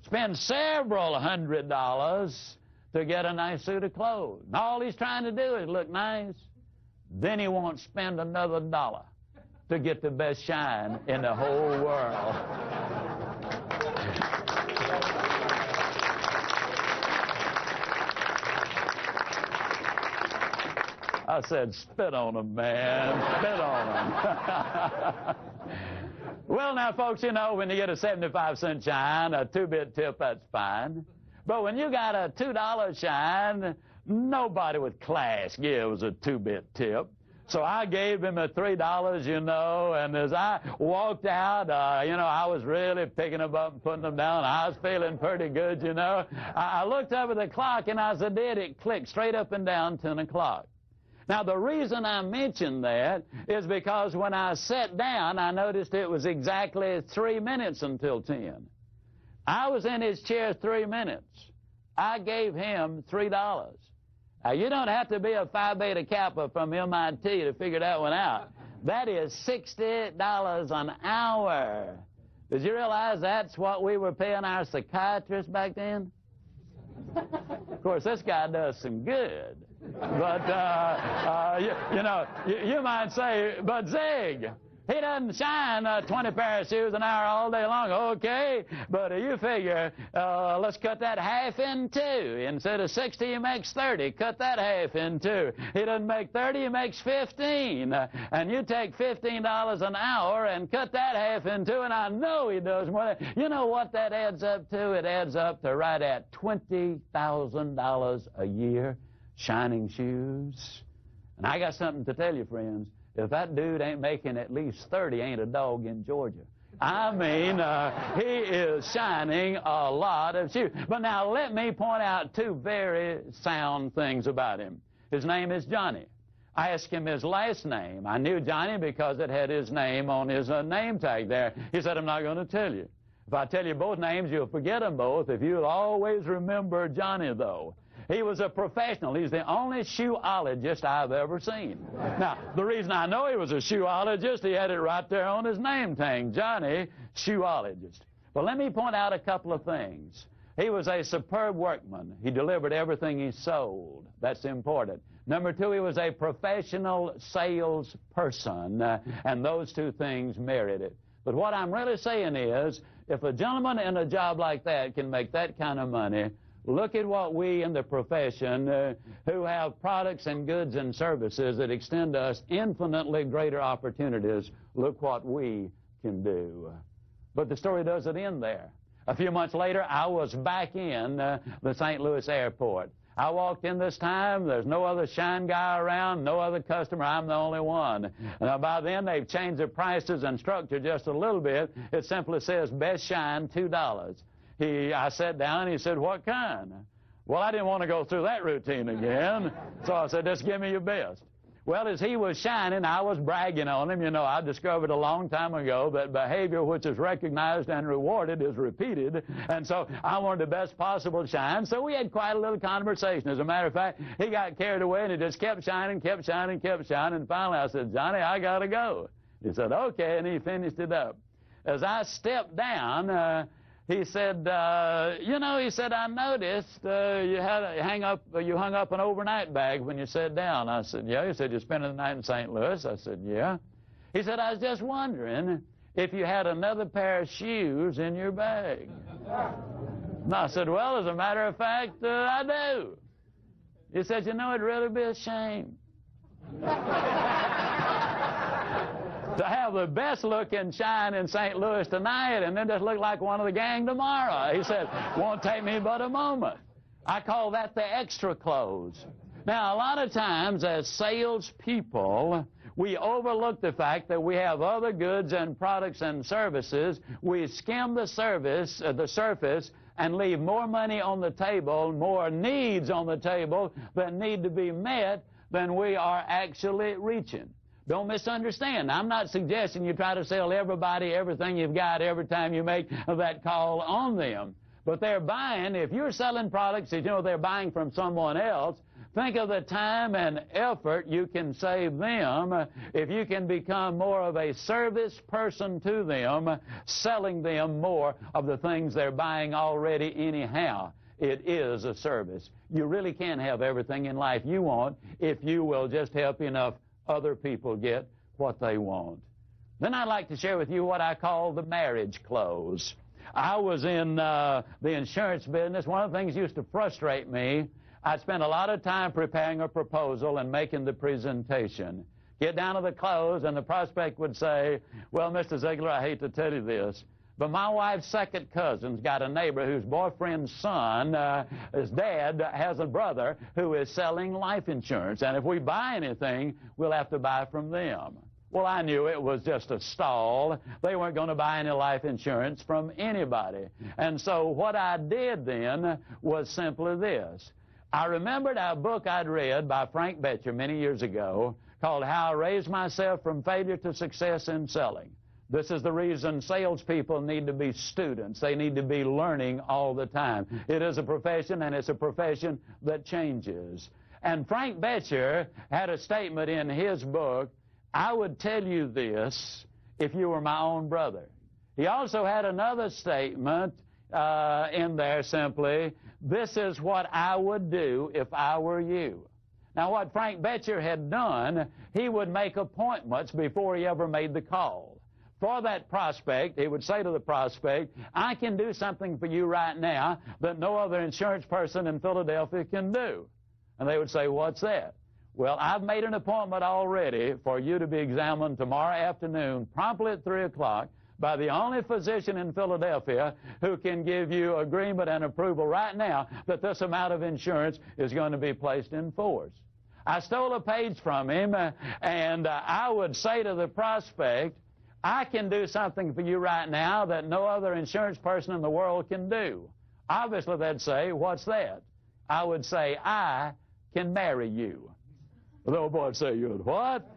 Spend several $100s to get a nice suit of clothes. And all he's trying to do is look nice. Then he won't spend another $1 to get the best shine in the whole world. I said, spit on him, man. Spit on him. Well, now, folks, you know, when you get a 75-cent shine, a 2-bit tip, that's fine. But when you got a $2 shine, nobody with class gives a 2-bit tip. So I gave him a $3, you know, and as I walked out, you know, I was really picking them up and putting them down. I was feeling pretty good, you know. I looked up at the clock, and as I did, it clicked straight up and down 10 o'clock. Now, the reason I mention that is because when I sat down, I noticed it was exactly 3 minutes until 10. I was in his chair 3 minutes. I gave him $3. Now, you don't have to be a Phi Beta Kappa from MIT to figure that one out. That is $60 an hour. Did you realize that's what we were paying our psychiatrists back then? Of course, this guy does some good. But, you might say, but Zig, he doesn't shine 20 pair of shoes an hour all day long. Okay, but you figure, let's cut that half in two. Instead of 60, he makes 30. Cut that half in two. He doesn't make 30, he makes 15. And you take $15 an hour and cut that half in two, and I know he does more. You know what that adds up to? It adds up to right at $20,000 a year, shining shoes. And I got something to tell you, friends. If that dude ain't making at least 30, ain't a dog in Georgia. I mean, he is shining a lot of shoes. But now let me point out two very sound things about him. His name is Johnny. I asked him his last name. I knew Johnny because it had his name on his name tag there. He said, I'm not going to tell you. If I tell you both names, you'll forget them both. If you'll always remember Johnny, though. He was a professional. He's the only shoeologist I've ever seen. Now, the reason I know he was a shoeologist, he had it right there on his name tag, Johnny, shoeologist. But let me point out a couple of things. He was a superb workman. He delivered everything he sold. That's important. Number two, he was a professional salesperson, and those two things merit it. But what I'm really saying is, if a gentleman in a job like that can make that kind of money, look at what we in the profession who have products and goods and services that extend to us infinitely greater opportunities, look what we can do. But the story doesn't end there. A few months later, I was back in the St. Louis airport. I walked in this time. There's no other shine guy around, no other customer. I'm the only one. Now, by then, they've changed the prices and structure just a little bit. It simply says, best shine, $2. I sat down, and he said, what kind? Well, I didn't want to go through that routine again, so I said, just give me your best. Well, as he was shining, I was bragging on him. You know, I discovered a long time ago that behavior which is recognized and rewarded is repeated, and so I wanted the best possible shine, so we had quite a little conversation. As a matter of fact, he got carried away, and he just kept shining, kept shining, kept shining, and finally I said, Johnny, I got to go. He said, okay, and he finished it up. As I stepped down, he said, he said, I noticed you hung up an overnight bag when you sat down. I said, yeah. He said, you're spending the night in St. Louis? I said, yeah. He said, I was just wondering if you had another pair of shoes in your bag. And I said, well, as a matter of fact, I do. He said, it'd really be a shame to have the best looking shine in St. Louis tonight and then just look like one of the gang tomorrow. He said, won't take me but a moment. I call that the extra clothes. Now, a lot of times as salespeople, we overlook the fact that we have other goods and products and services. We skim the surface and leave more money on the table, more needs on the table that need to be met than we are actually reaching. Don't misunderstand. I'm not suggesting you try to sell everybody everything you've got every time you make that call on them. But they're buying, if you're selling products that they're buying from someone else, think of the time and effort you can save them if you can become more of a service person to them, selling them more of the things they're buying already anyhow. It is a service. You really can have everything in life you want if you will just help enough other people get what they want. Then I'd like to share with you what I call the marriage close. I was in the insurance business. One of the things used to frustrate me, I'd spend a lot of time preparing a proposal and making the presentation. Get down to the close, and the prospect would say, well, Mr. Ziglar, I hate to tell you this, but my wife's second cousin's got a neighbor whose boyfriend's son, his dad, has a brother who is selling life insurance. And if we buy anything, we'll have to buy from them. Well, I knew it was just a stall. They weren't going to buy any life insurance from anybody. And so what I did then was simply this. I remembered a book I'd read by Frank Bettcher many years ago called How I Raised Myself from Failure to Success in Selling. This is the reason salespeople need to be students. They need to be learning all the time. It is a profession, and it's a profession that changes. And Frank Bettcher had a statement in his book, I would tell you this if you were my own brother. He also had another statement in there simply, this is what I would do if I were you. Now, what Frank Bettcher had done, he would make appointments before he ever made the call. For that prospect, he would say to the prospect, I can do something for you right now that no other insurance person in Philadelphia can do. And they would say, what's that? Well, I've made an appointment already for you to be examined tomorrow afternoon, promptly at 3 o'clock, by the only physician in Philadelphia who can give you agreement and approval right now that this amount of insurance is going to be placed in force. I stole a page from him, and I would say to the prospect, I can do something for you right now that no other insurance person in the world can do. Obviously, they'd say, what's that? I would say, I can marry you. The old boy would say, you would what?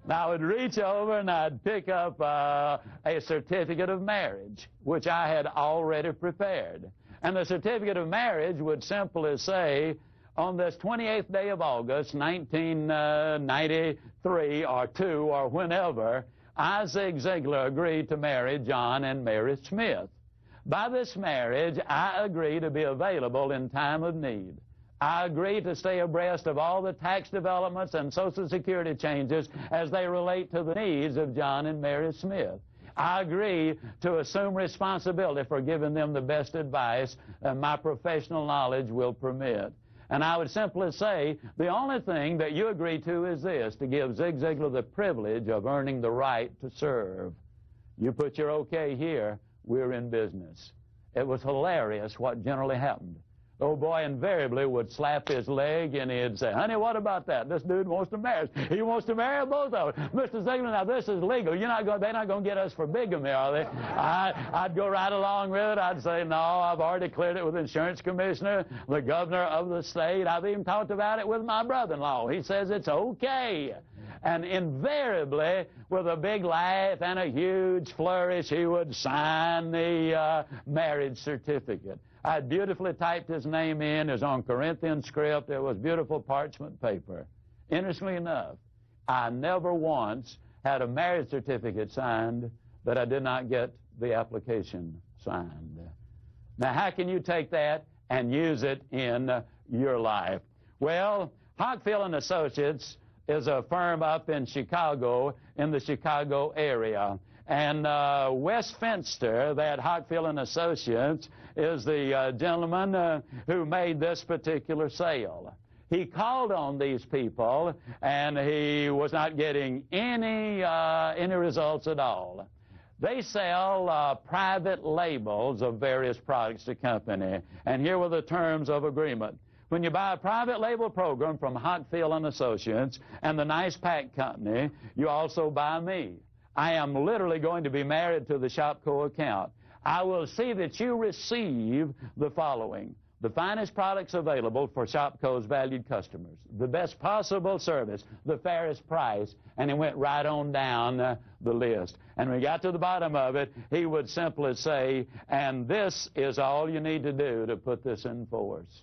Now, I would reach over and I'd pick up a certificate of marriage, which I had already prepared. And the certificate of marriage would simply say, on this 28th day of August, 1993 or 2 or whenever, I, Zig Ziglar, agreed to marry John and Mary Smith. By this marriage, I agree to be available in time of need. I agree to stay abreast of all the tax developments and Social Security changes as they relate to the needs of John and Mary Smith. I agree to assume responsibility for giving them the best advice that my professional knowledge will permit. And I would simply say, the only thing that you agree to is this, to give Zig Ziglar the privilege of earning the right to serve. You put your okay here, we're in business. It was hilarious what generally happened. The old boy invariably would slap his leg and he'd say, honey, what about that? This dude wants to marry us. He wants to marry both of us. Mr. Ziglar, now this is legal. They're not going to get us for bigamy, are they? I'd go right along with it. I'd say, no, I've already cleared it with the insurance commissioner, the governor of the state. I've even talked about it with my brother-in-law. He says it's okay. And invariably, with a big laugh and a huge flourish, he would sign the marriage certificate. I had beautifully typed his name in. It was on Corinthian script. It was beautiful parchment paper. Interestingly enough, I never once had a marriage certificate signed that I did not get the application signed. Now, how can you take that and use it in your life? Well, Hockfield & Associates is a firm up in Chicago, in the Chicago area. And Wes Finster, that Hockfield & Associates, is the gentleman who made this particular sale. He called on these people, and he was not getting any results at all. They sell private labels of various products to company, and here were the terms of agreement. When you buy a private label program from Hockfield & Associates and the Nice Pack Company, you also buy me. I am literally going to be married to the Shopco account. I will see that you receive the following: the finest products available for Shopco's valued customers, the best possible service, the fairest price, and he went right on down the list. And when we got to the bottom of it, he would simply say, and this is all you need to do to put this in force.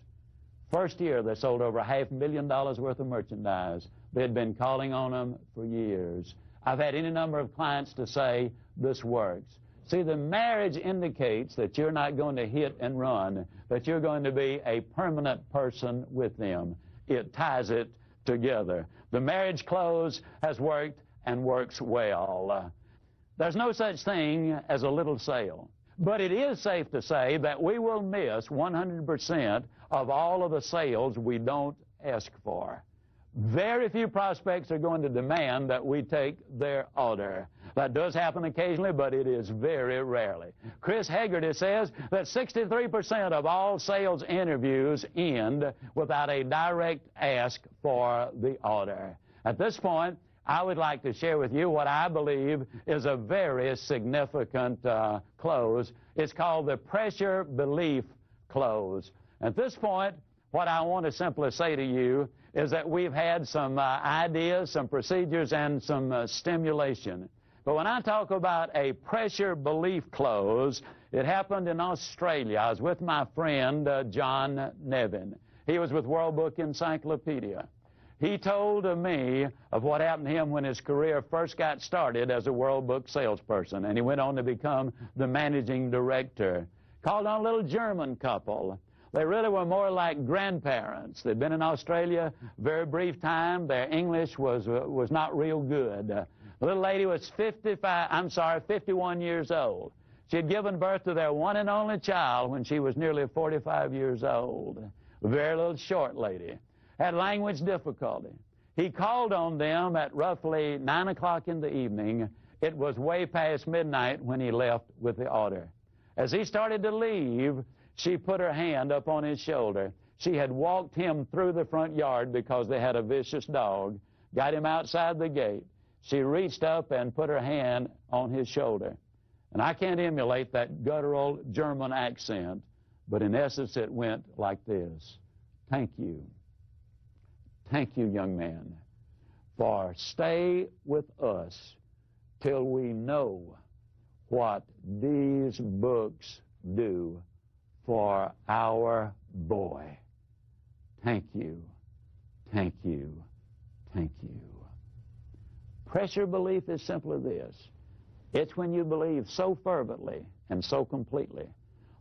First year, they sold over $500,000 worth of merchandise. They'd been calling on them for years. I've had any number of clients to say, this works. See, the marriage indicates that you're not going to hit and run, that you're going to be a permanent person with them. It ties it together. The marriage close has worked and works well. There's no such thing as a little sale. But it is safe to say that we will miss 100% of all of the sales we don't ask for. Very few prospects are going to demand that we take their order. That does happen occasionally, but it is very rarely. Chris Hegarty says that 63% of all sales interviews end without a direct ask for the order. At this point, I would like to share with you what I believe is a very significant close. It's called the pressure belief close. At this point, what I want to simply say to you is that we've had some ideas, some procedures, and some stimulation. But when I talk about a pressure belief close, it happened in Australia. I was with my friend John Nevin. He was with World Book Encyclopedia. He told me of what happened to him when his career first got started as a World Book salesperson, and he went on to become the managing director. Called on a little German couple. They really were more like grandparents. They'd been in Australia a very brief time. Their English was not real good. The little lady was 51 years old. She had given birth to their one and only child when she was nearly 45 years old. A very little short lady. Had language difficulty. He called on them at roughly 9 o'clock in the evening. It was way past midnight when he left with the order. As he started to leave, she put her hand up on his shoulder. She had walked him through the front yard because they had a vicious dog, got him outside the gate. She reached up and put her hand on his shoulder. And I can't emulate that guttural German accent, but in essence it went like this. Thank you. Thank you, young man, for stay with us till we know what these books do for our boy. Thank you, thank you, thank you. Pressure belief is simply this. It's when you believe so fervently and so completely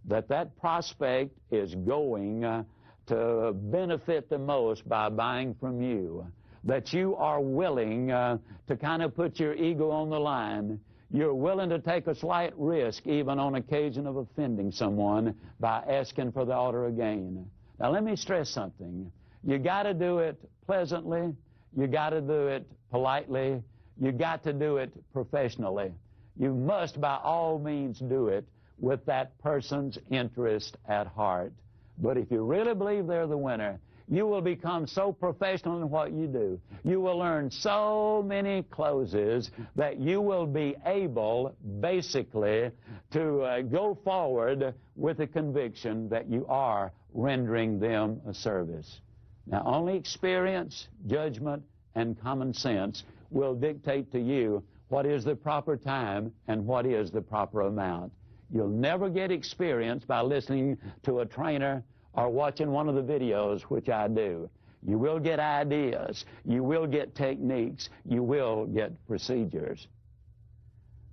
that that prospect is going to benefit the most by buying from you, that you are willing to kind of put your ego on the line. You're willing to take a slight risk, even on occasion of offending someone, by asking for the order again. Now, let me stress something. You got to do it pleasantly. You got to do it politely. You got to do it professionally. You must, by all means, do it with that person's interest at heart. But if you really believe they're the winner, you will become so professional in what you do. You will learn so many closes that you will be able, basically, to go forward with the conviction that you are rendering them a service. Now, only experience, judgment, and common sense will dictate to you what is the proper time and what is the proper amount. You'll never get experience by listening to a trainer or watching one of the videos, which I do. You will get ideas. You will get techniques. You will get procedures.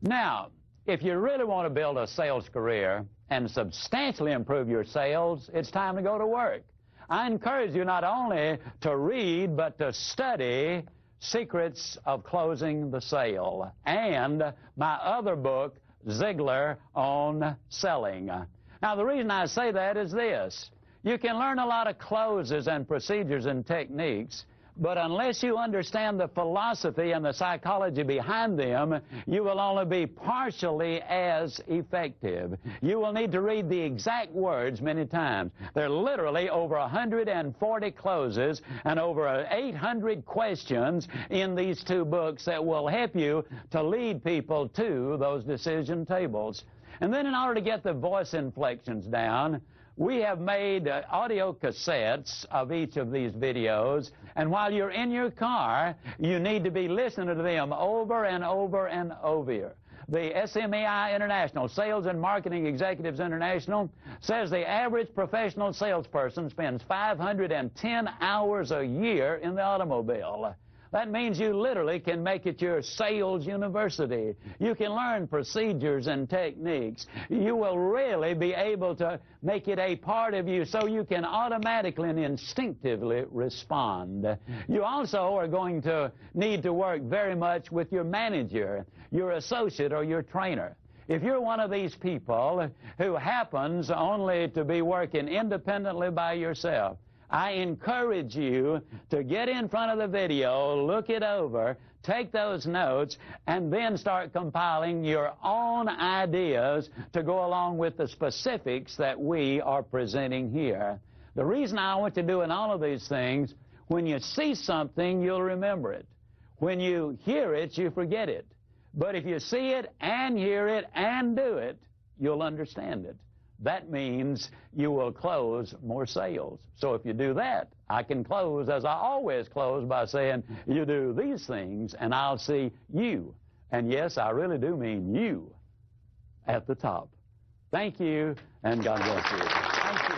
Now, if you really want to build a sales career and substantially improve your sales, it's time to go to work. I encourage you not only to read, but to study Secrets of Closing the Sale and my other book, Ziglar on Selling. Now, the reason I say that is this. You can learn a lot of closes and procedures and techniques, but unless you understand the philosophy and the psychology behind them, you will only be partially as effective. You will need to read the exact words many times. There are literally over 140 closes and over 800 questions in these two books that will help you to lead people to those decision tables. And then in order to get the voice inflections down, we have made audio cassettes of each of these videos, and while you're in your car, you need to be listening to them over and over and over. The SMEI International, Sales and Marketing Executives International, says the average professional salesperson spends 510 hours a year in the automobile. That means you literally can make it your sales university. You can learn procedures and techniques. You will really be able to make it a part of you so you can automatically and instinctively respond. You also are going to need to work very much with your manager, your associate, or your trainer. If you're one of these people who happens only to be working independently by yourself, I encourage you to get in front of the video, look it over, take those notes, and then start compiling your own ideas to go along with the specifics that we are presenting here. The reason I want you doing all of these things, when you see something, you'll remember it. When you hear it, you forget it. But if you see it and hear it and do it, you'll understand it. that means you will close more sales. So if you do that, I can close as I always close by saying, you do these things, and I'll see you. And yes, I really do mean you at the top. Thank you, and God bless you. Thank you.